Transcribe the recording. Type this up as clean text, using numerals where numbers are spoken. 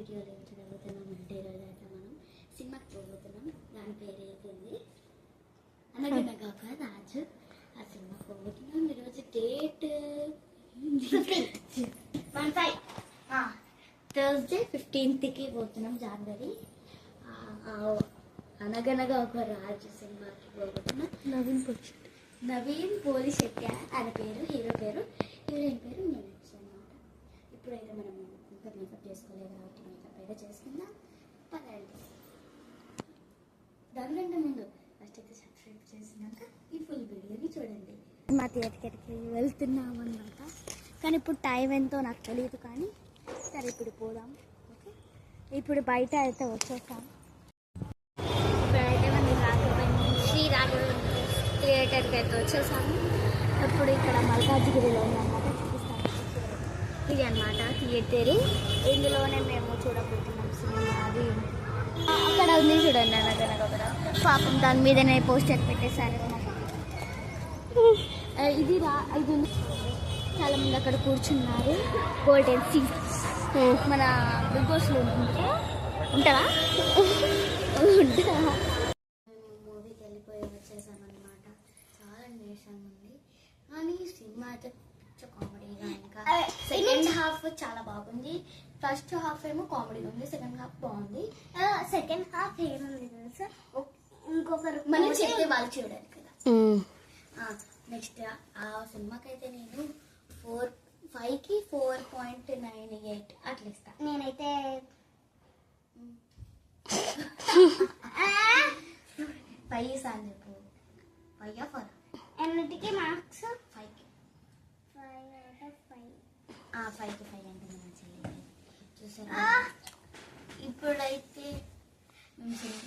వీడియోలో ఏం చదువుతున్నాం అంటే ఈరోజు అయితే మనం సినిమాకి పోతున్నాం. దాని పేరు ఏంటి? అనగనగా ఒక రాజు. ఆ సినిమా పోతున్నాం. ఈరోజు డేట్ థర్స్డే 15th పోతున్నాం, జనవరి. అనగనగా ఒక రాజు సినిమాకి పోతున్నాం. నవీన్ పోలిశెట్టి ఆయన పేరు, హీరో పేరు. హీరోయిన్ పేరు మీనాక్షి అన్నమాట. ఇప్పుడైతే మనం ఇంకా మేకప్ చేసుకోలేదు కాబట్టి మేకప్ అయితే చేసుకుందాం. పదండి. దానికంటే ముందు ఫస్ట్ అయితే సబ్స్క్రైబ్ చేసినాక ఈ ఫుల్ వీడియోని చూడండి. మా థియేటర్కి వెళ్తున్నాం అన్నమాట. కానీ ఇప్పుడు టైం ఎంతో నాకు తెలియదు, కానీ సరే ఇప్పుడు పోదాం. ఓకే, ఇప్పుడు బయట అయితే వచ్చేసాం. ఇప్పుడైతే మనం శ్రీ రాఘవేంద్ర థియేటర్కి అయితే వచ్చేసాము. ఇప్పుడు ఇక్కడ మల్కాజ్గిరిలో ఉందన్నమాట, చూపిస్తాను. ఇది అన్నమాట థియేటర్. ఇందులోనే మేము చూడబోతున్నాం సినిమా. అది అక్కడ ఉంది చూడండి, అనగనగా ఒక పాపం దాని మీదనే పోస్టర్ పెట్టేశారు. ఇది ఇది చాలా మంది అక్కడ కూర్చున్నారు. గోల్డెన్ సీట్స్ మన బిగ్ బాస్లో ఉంటుందా? మూవీకి వెళ్ళిపోయి వచ్చేసామన్నమాట. చాలా నీరసంగా ఉంది, కానీ సినిమా అయితే కామెడీగా, ఇంకా సెకండ్ హాఫ్ చాలా బాగుంది. ఫస్ట్ హాఫ్ ఏమో కామెడీ ఉంది, సెకండ్ హాఫ్ బాగుంది. సెకండ్ హాఫ్ ఏముంది తెలుసా, ఇంకొకరు మనం చెప్తే వాళ్ళు చూడాలి కదా. నెక్స్ట్ ఆ సినిమాకైతే నేను 5కి 4.98 అట్లా ఇస్తా. నేనైతే 5 ఇస్తాను చెప్పు. 5 4 ఎన్నిటికి మార్క్స్? 5కి 5కి 5 అంటే మనం చెల్లి చూసారా. ఇప్పుడైతే మేము సినిమా